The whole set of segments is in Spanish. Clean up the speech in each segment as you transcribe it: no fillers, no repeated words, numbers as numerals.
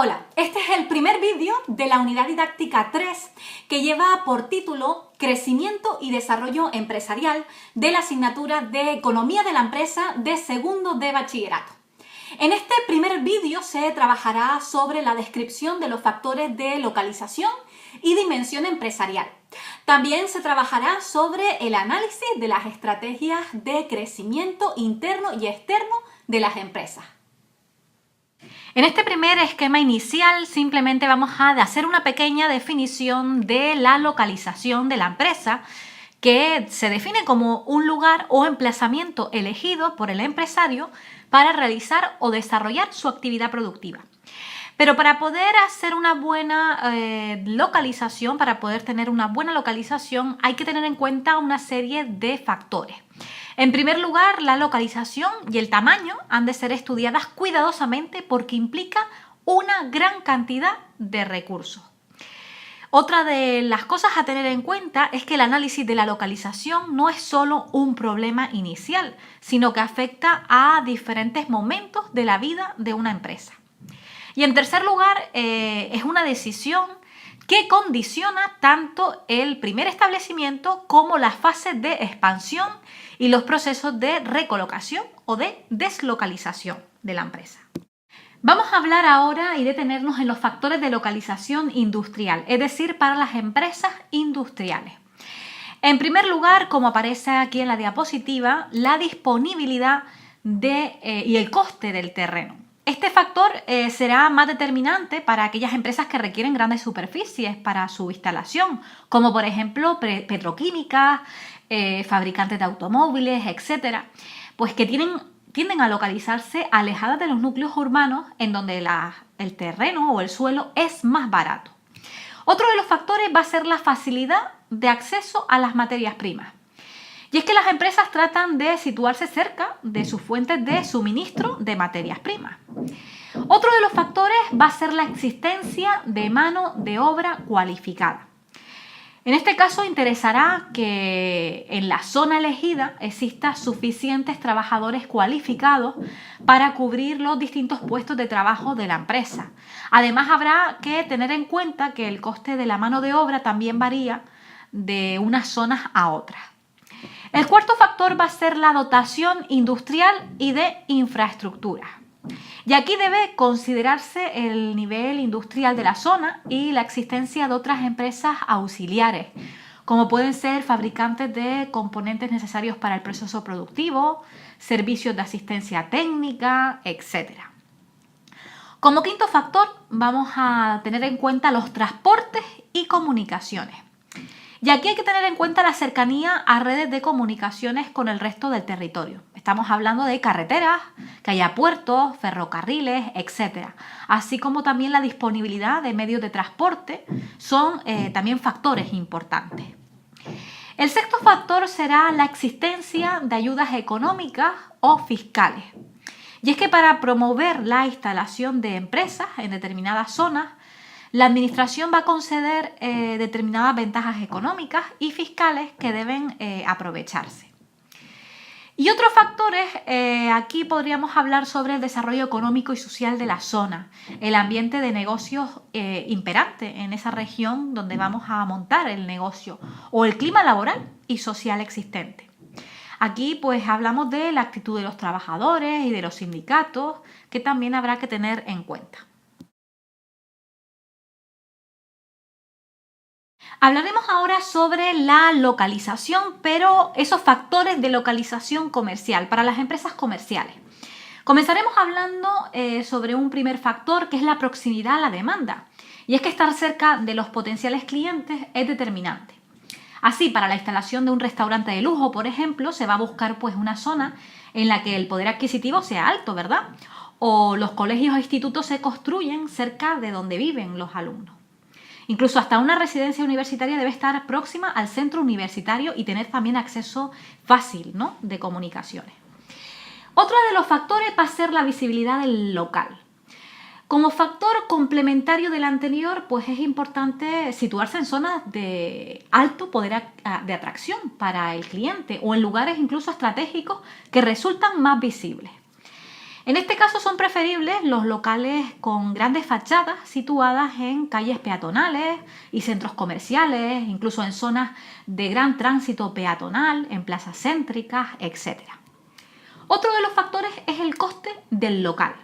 Hola, este es el primer vídeo de la unidad didáctica 3 que lleva por título Crecimiento y Desarrollo Empresarial de la asignatura de Economía de la Empresa de segundo de bachillerato. En este primer vídeo se trabajará sobre la descripción de los factores de localización y dimensión empresarial. También se trabajará sobre el análisis de las estrategias de crecimiento interno y externo de las empresas. En este primer esquema inicial simplemente vamos a hacer una pequeña definición de la localización de la empresa, que se define como un lugar o emplazamiento elegido por el empresario para realizar o desarrollar su actividad productiva. Pero para poder hacer una buena localización, para poder tener una buena localización, hay que tener en cuenta una serie de factores. En primer lugar, la localización y el tamaño han de ser estudiadas cuidadosamente porque implica una gran cantidad de recursos. Otra de las cosas a tener en cuenta es que el análisis de la localización no es solo un problema inicial, sino que afecta a diferentes momentos de la vida de una empresa. Y en tercer lugar, es una decisión que condiciona tanto el primer establecimiento como las fases de expansión y los procesos de recolocación o de deslocalización de la empresa. Vamos a hablar ahora y detenernos en los factores de localización industrial, es decir, para las empresas industriales. En primer lugar, como aparece aquí en la diapositiva, la disponibilidad y el coste del terreno. Este factor será más determinante para aquellas empresas que requieren grandes superficies para su instalación, como por ejemplo petroquímicas, fabricantes de automóviles, etcétera, pues que tienden a localizarse alejadas de los núcleos urbanos en donde el terreno o el suelo es más barato. Otro de los factores va a ser la facilidad de acceso a las materias primas. Y es que las empresas tratan de situarse cerca de sus fuentes de suministro de materias primas. Otro de los factores va a ser la existencia de mano de obra cualificada. En este caso interesará que en la zona elegida exista suficientes trabajadores cualificados para cubrir los distintos puestos de trabajo de la empresa. Además, habrá que tener en cuenta que el coste de la mano de obra también varía de unas zonas a otras. El cuarto factor va a ser la dotación industrial y de infraestructura. Y aquí debe considerarse el nivel industrial de la zona y la existencia de otras empresas auxiliares, como pueden ser fabricantes de componentes necesarios para el proceso productivo, servicios de asistencia técnica, etc. Como quinto factor, vamos a tener en cuenta los transportes y comunicaciones. Y aquí hay que tener en cuenta la cercanía a redes de comunicaciones con el resto del territorio. Estamos hablando de carreteras, que haya puertos, ferrocarriles, etc. Así como también la disponibilidad de medios de transporte son también factores importantes. El sexto factor será la existencia de ayudas económicas o fiscales. Y es que para promover la instalación de empresas en determinadas zonas, la administración va a conceder determinadas ventajas económicas y fiscales que deben aprovecharse. Y otros factores, aquí podríamos hablar sobre el desarrollo económico y social de la zona, el ambiente de negocios imperante en esa región donde vamos a montar el negocio o el clima laboral y social existente. Aquí pues hablamos de la actitud de los trabajadores y de los sindicatos que también habrá que tener en cuenta. Hablaremos ahora sobre la localización, pero esos factores de localización comercial para las empresas comerciales. Comenzaremos hablando sobre un primer factor que es la proximidad a la demanda. Y es que estar cerca de los potenciales clientes es determinante. Así, para la instalación de un restaurante de lujo, por ejemplo, se va a buscar pues una zona en la que el poder adquisitivo sea alto, ¿verdad? O los colegios e institutos se construyen cerca de donde viven los alumnos. Incluso hasta una residencia universitaria debe estar próxima al centro universitario y tener también acceso fácil, ¿no?, de comunicaciones. Otro de los factores va a ser la visibilidad del local. Como factor complementario del anterior, pues es importante situarse en zonas de alto poder de atracción para el cliente o en lugares incluso estratégicos que resultan más visibles. En este caso son preferibles los locales con grandes fachadas situadas en calles peatonales y centros comerciales, incluso en zonas de gran tránsito peatonal, en plazas céntricas, etc. Otro de los factores es el coste del local.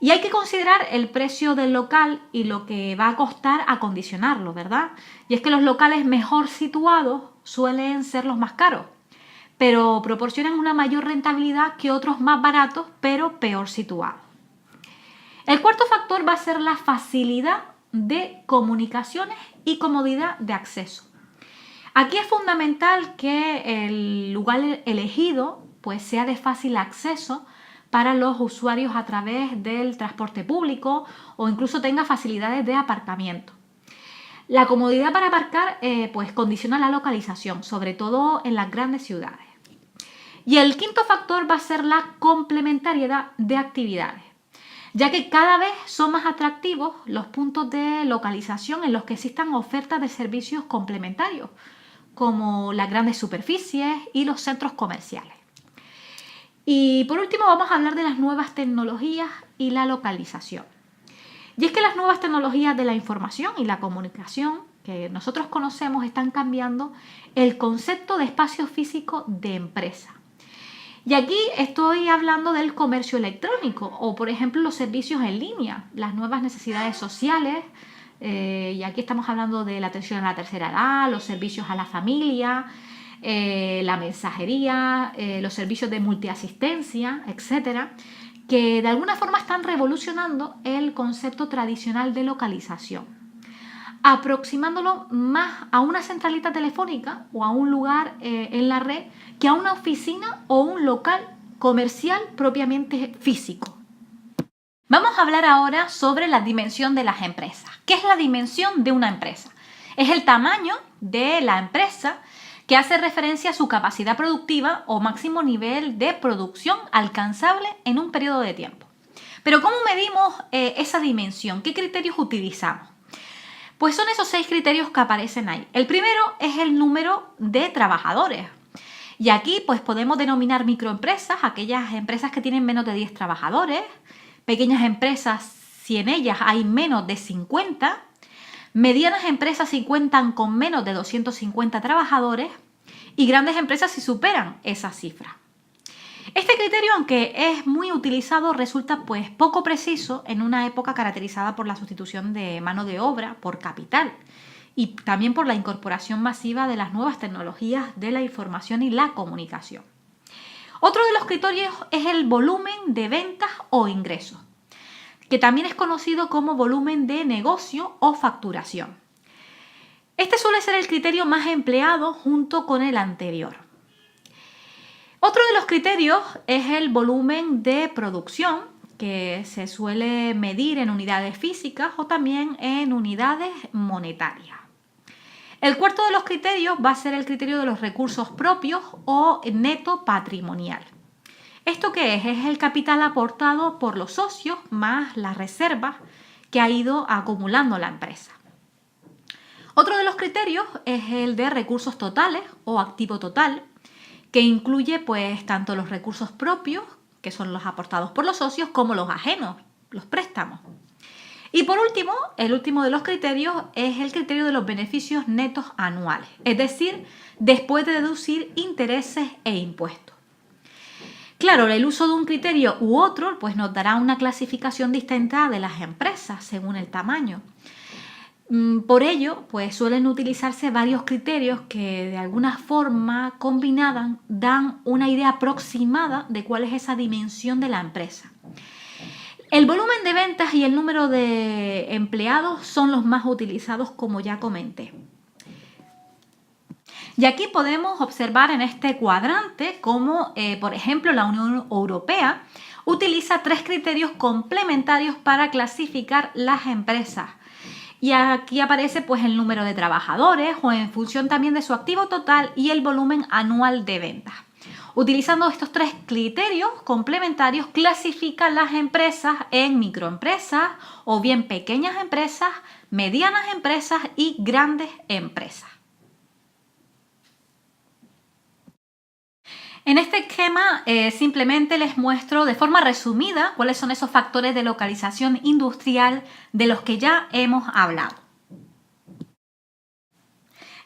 Y hay que considerar el precio del local y lo que va a costar acondicionarlo, ¿verdad? Y es que los locales mejor situados suelen ser los más caros, pero proporcionan una mayor rentabilidad que otros más baratos, pero peor situados. El cuarto factor va a ser la facilidad de comunicaciones y comodidad de acceso. Aquí es fundamental que el lugar elegido pues, sea de fácil acceso para los usuarios a través del transporte público o incluso tenga facilidades de aparcamiento. La comodidad para aparcar pues condiciona la localización, sobre todo en las grandes ciudades. Y el quinto factor va a ser la complementariedad de actividades, ya que cada vez son más atractivos los puntos de localización en los que existan ofertas de servicios complementarios, como las grandes superficies y los centros comerciales. Y por último vamos a hablar de las nuevas tecnologías y la localización. Y es que las nuevas tecnologías de la información y la comunicación que nosotros conocemos están cambiando el concepto de espacio físico de empresa. Y aquí estoy hablando del comercio electrónico o, por ejemplo, los servicios en línea, las nuevas necesidades sociales. Y aquí estamos hablando de la atención a la tercera edad, los servicios a la familia, la mensajería, los servicios de multiasistencia, etcétera, que de alguna forma están revolucionando el concepto tradicional de localización, aproximándolo más a una centralita telefónica o a un lugar en la red que a una oficina o un local comercial propiamente físico. Vamos a hablar ahora sobre la dimensión de las empresas. ¿Qué es la dimensión de una empresa? Es el tamaño de la empresa que hace referencia a su capacidad productiva o máximo nivel de producción alcanzable en un periodo de tiempo. Pero ¿cómo medimos esa dimensión? ¿Qué criterios utilizamos? Pues son esos 6 criterios que aparecen ahí. El primero es el número de trabajadores. Y aquí pues podemos denominar microempresas, aquellas empresas que tienen menos de 10 trabajadores, pequeñas empresas si en ellas hay menos de 50, medianas empresas si cuentan con menos de 250 trabajadores y grandes empresas si superan esa cifra. Este criterio, aunque es muy utilizado, resulta pues poco preciso en una época caracterizada por la sustitución de mano de obra por capital y también por la incorporación masiva de las nuevas tecnologías de la información y la comunicación. Otro de los criterios es el volumen de ventas o ingresos, que también es conocido como volumen de negocio o facturación. Este suele ser el criterio más empleado junto con el anterior. Otro de los criterios es el volumen de producción, que se suele medir en unidades físicas o también en unidades monetarias. El cuarto de los criterios va a ser el criterio de los recursos propios o neto patrimonial. ¿Esto qué es? Es el capital aportado por los socios más las reservas que ha ido acumulando la empresa. Otro de los criterios es el de recursos totales o activo total, que incluye pues tanto los recursos propios, que son los aportados por los socios, como los ajenos, los préstamos. Y por último, el último de los criterios es el criterio de los beneficios netos anuales, es decir, después de deducir intereses e impuestos. Claro, el uso de un criterio u otro pues nos dará una clasificación distinta de las empresas según el tamaño. Por ello, pues suelen utilizarse varios criterios que de alguna forma combinada dan una idea aproximada de cuál es esa dimensión de la empresa. El volumen de ventas y el número de empleados son los más utilizados, como ya comenté. Y aquí podemos observar en este cuadrante cómo, por ejemplo, la Unión Europea utiliza 3 criterios complementarios para clasificar las empresas. Y aquí aparece pues el número de trabajadores o en función también de su activo total y el volumen anual de ventas. Utilizando estos 3 criterios complementarios clasifican las empresas en microempresas o bien pequeñas empresas, medianas empresas y grandes empresas. En este esquema simplemente les muestro de forma resumida cuáles son esos factores de localización industrial de los que ya hemos hablado.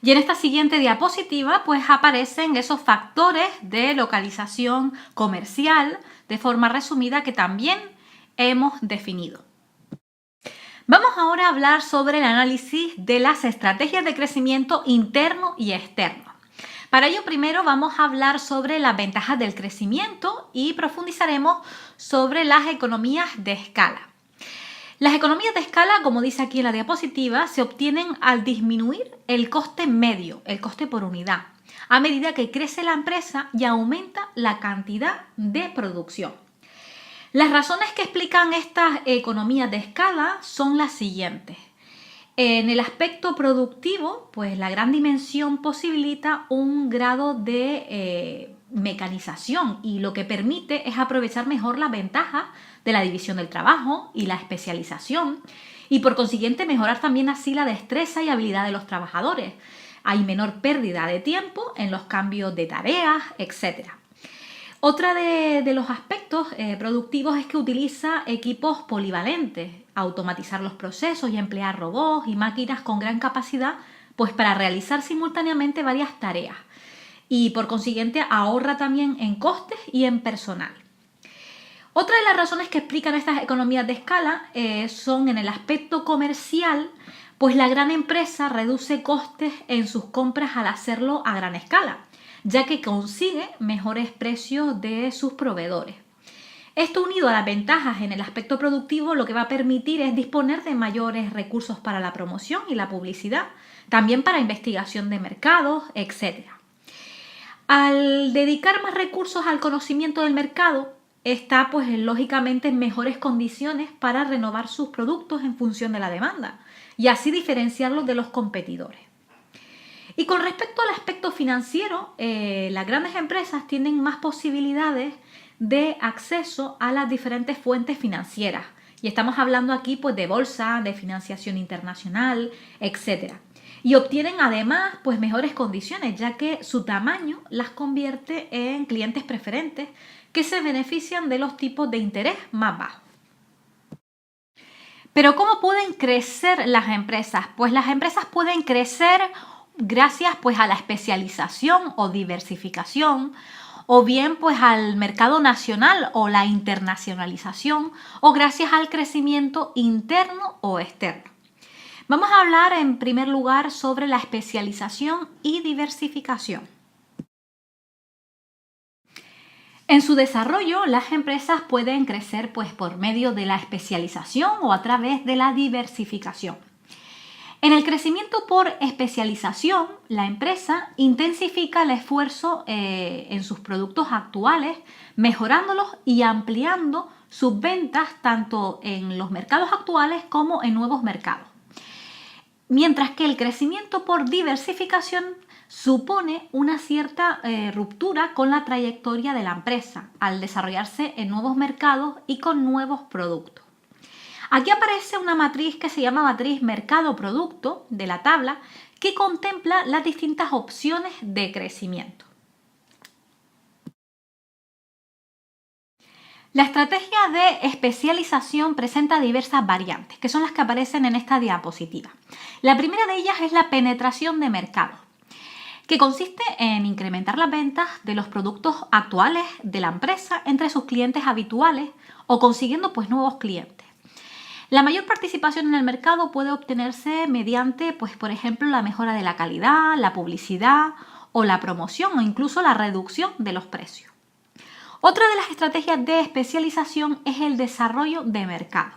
Y en esta siguiente diapositiva pues aparecen esos factores de localización comercial de forma resumida que también hemos definido. Vamos ahora a hablar sobre el análisis de las estrategias de crecimiento interno y externo. Para ello primero vamos a hablar sobre las ventajas del crecimiento y profundizaremos sobre las economías de escala. Las economías de escala, como dice aquí en la diapositiva, se obtienen al disminuir el coste medio, el coste por unidad, a medida que crece la empresa y aumenta la cantidad de producción. Las razones que explican estas economías de escala son las siguientes. En el aspecto productivo, pues la gran dimensión posibilita un grado de mecanización y lo que permite es aprovechar mejor las ventajas de la división del trabajo y la especialización y por consiguiente mejorar también así la destreza y habilidad de los trabajadores. Hay menor pérdida de tiempo en los cambios de tareas, etc. Otra de los aspectos productivos es que utiliza equipos polivalentes, automatizar los procesos y emplear robots y máquinas con gran capacidad pues para realizar simultáneamente varias tareas y por consiguiente ahorra también en costes y en personal. Otra de las razones que explican estas economías de escala son en el aspecto comercial, pues la gran empresa reduce costes en sus compras al hacerlo a gran escala, ya que consigue mejores precios de sus proveedores. Esto unido a las ventajas en el aspecto productivo lo que va a permitir es disponer de mayores recursos para la promoción y la publicidad, también para investigación de mercados, etc. Al dedicar más recursos al conocimiento del mercado, está pues lógicamente en mejores condiciones para renovar sus productos en función de la demanda y así diferenciarlos de los competidores. Y con respecto al aspecto financiero, las grandes empresas tienen más posibilidades de acceso a las diferentes fuentes financieras. Y estamos hablando aquí pues, de bolsa, de financiación internacional, etc. Y obtienen además pues, mejores condiciones, ya que su tamaño las convierte en clientes preferentes que se benefician de los tipos de interés más bajos. Pero ¿cómo pueden crecer las empresas? Pues las empresas pueden crecer gracias pues, a la especialización o diversificación, o bien pues al mercado nacional o la internacionalización, o gracias al crecimiento interno o externo. Vamos a hablar en primer lugar sobre la especialización y diversificación. En su desarrollo, las empresas pueden crecer pues, por medio de la especialización o a través de la diversificación. En el crecimiento por especialización, la empresa intensifica el esfuerzo en sus productos actuales, mejorándolos y ampliando sus ventas tanto en los mercados actuales como en nuevos mercados. Mientras que el crecimiento por diversificación supone una cierta ruptura con la trayectoria de la empresa al desarrollarse en nuevos mercados y con nuevos productos. Aquí aparece una matriz que se llama matriz mercado-producto de la tabla que contempla las distintas opciones de crecimiento. La estrategia de especialización presenta diversas variantes, que son las que aparecen en esta diapositiva. La primera de ellas es la penetración de mercado, que consiste en incrementar las ventas de los productos actuales de la empresa entre sus clientes habituales o consiguiendo pues, nuevos clientes. La mayor participación en el mercado puede obtenerse mediante, pues, por ejemplo, la mejora de la calidad, la publicidad o la promoción o incluso la reducción de los precios. Otra de las estrategias de especialización es el desarrollo de mercado.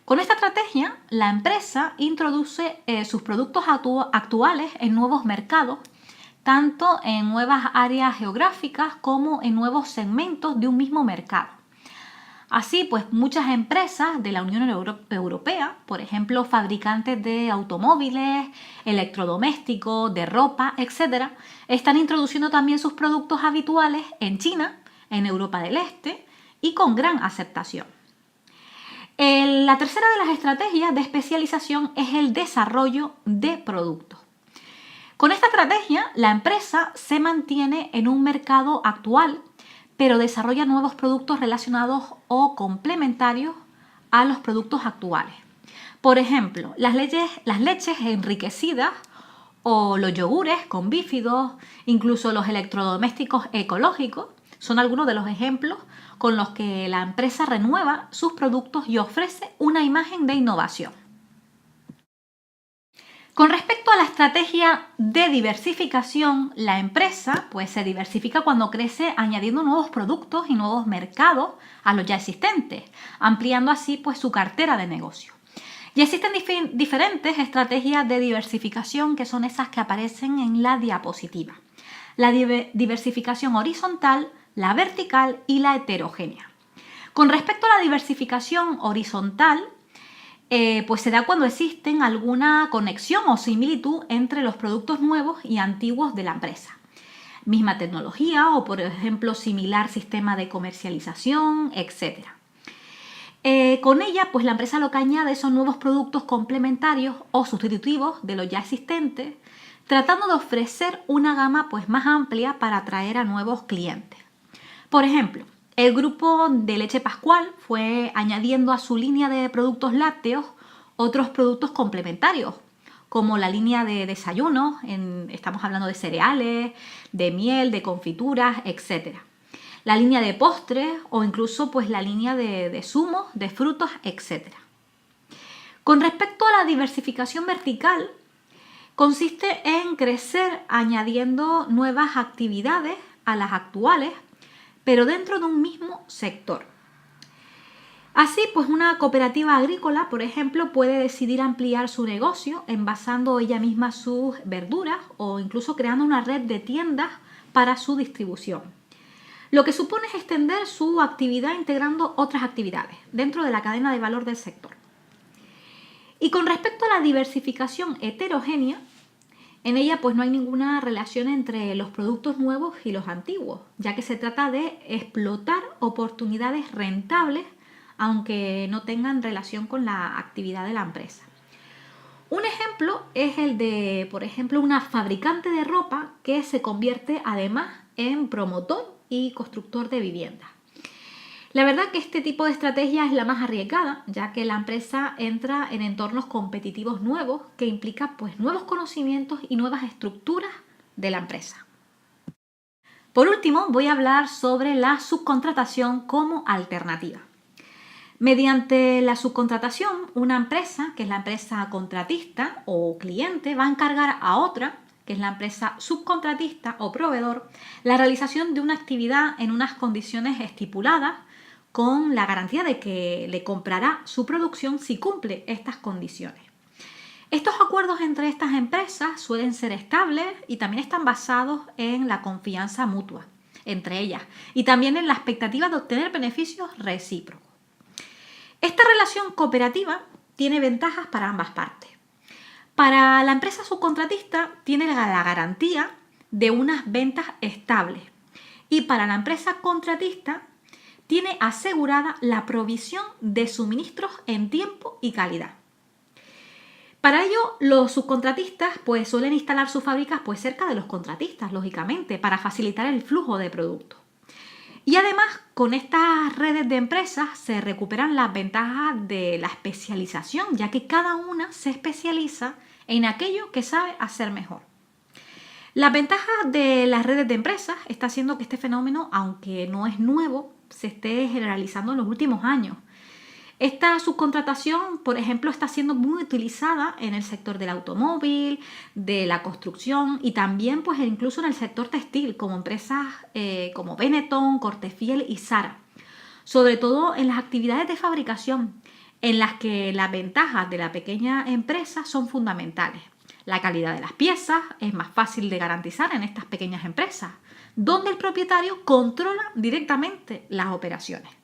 Con esta estrategia, la empresa introduce sus productos actuales en nuevos mercados, tanto en nuevas áreas geográficas como en nuevos segmentos de un mismo mercado. Así, pues muchas empresas de la Unión Europea, por ejemplo, fabricantes de automóviles, electrodomésticos, de ropa, etc., están introduciendo también sus productos habituales en China, en Europa del Este y con gran aceptación. La tercera de las estrategias de especialización es el desarrollo de productos. Con esta estrategia, la empresa se mantiene en un mercado actual, pero desarrolla nuevos productos relacionados o complementarios a los productos actuales. Por ejemplo, las leches enriquecidas o los yogures con bífidos, incluso los electrodomésticos ecológicos, son algunos de los ejemplos con los que la empresa renueva sus productos y ofrece una imagen de innovación. Con respecto a la estrategia de diversificación, la empresa pues, se diversifica cuando crece añadiendo nuevos productos y nuevos mercados a los ya existentes, ampliando así pues, su cartera de negocio. Y existen diferentes estrategias de diversificación que son esas que aparecen en la diapositiva. La diversificación horizontal, la vertical y la heterogénea. Con respecto a la diversificación horizontal, pues se da cuando existen alguna conexión o similitud entre los productos nuevos y antiguos de la empresa. Misma tecnología o, por ejemplo, similar sistema de comercialización, etc. Con ella, pues la empresa lo que añade son nuevos productos complementarios o sustitutivos de los ya existentes, tratando de ofrecer una gama pues, más amplia para atraer a nuevos clientes. Por ejemplo, el grupo de Leche Pascual fue añadiendo a su línea de productos lácteos otros productos complementarios, como la línea de desayunos, estamos hablando de cereales, de miel, de confituras, etc. La línea de postres o incluso pues, la línea de zumos, de frutos, etc. Con respecto a la diversificación vertical, consiste en crecer añadiendo nuevas actividades a las actuales, pero dentro de un mismo sector. Así, pues una cooperativa agrícola, por ejemplo, puede decidir ampliar su negocio envasando ella misma sus verduras o incluso creando una red de tiendas para su distribución. Lo que supone es extender su actividad integrando otras actividades dentro de la cadena de valor del sector. Y con respecto a la diversificación heterogénea, en ella pues no hay ninguna relación entre los productos nuevos y los antiguos, ya que se trata de explotar oportunidades rentables aunque no tengan relación con la actividad de la empresa. Un ejemplo es el de, por ejemplo, una fabricante de ropa que se convierte además en promotor y constructor de viviendas. La verdad que este tipo de estrategia es la más arriesgada, ya que la empresa entra en entornos competitivos nuevos que implican pues, nuevos conocimientos y nuevas estructuras de la empresa. Por último, voy a hablar sobre la subcontratación como alternativa. Mediante la subcontratación, una empresa, que es la empresa contratista o cliente, va a encargar a otra, que es la empresa subcontratista o proveedor, la realización de una actividad en unas condiciones estipuladas con la garantía de que le comprará su producción si cumple estas condiciones. Estos acuerdos entre estas empresas suelen ser estables y también están basados en la confianza mutua entre ellas y también en la expectativa de obtener beneficios recíprocos. Esta relación cooperativa tiene ventajas para ambas partes. Para la empresa subcontratista tiene la garantía de unas ventas estables y para la empresa contratista tiene asegurada la provisión de suministros en tiempo y calidad. Para ello, los subcontratistas pues, suelen instalar sus fábricas pues, cerca de los contratistas, lógicamente, para facilitar el flujo de productos. Y además, con estas redes de empresas se recuperan las ventajas de la especialización, ya que cada una se especializa en aquello que sabe hacer mejor. La ventaja de las redes de empresas está haciendo que este fenómeno, aunque no es nuevo, se esté generalizando en los últimos años. Esta subcontratación, por ejemplo, está siendo muy utilizada en el sector del automóvil, de la construcción y también pues, incluso en el sector textil, como empresas como Benetton, Cortefiel y Zara. Sobre todo en las actividades de fabricación, en las que las ventajas de la pequeña empresa son fundamentales. La calidad de las piezas es más fácil de garantizar en estas pequeñas empresas, donde el propietario controla directamente las operaciones.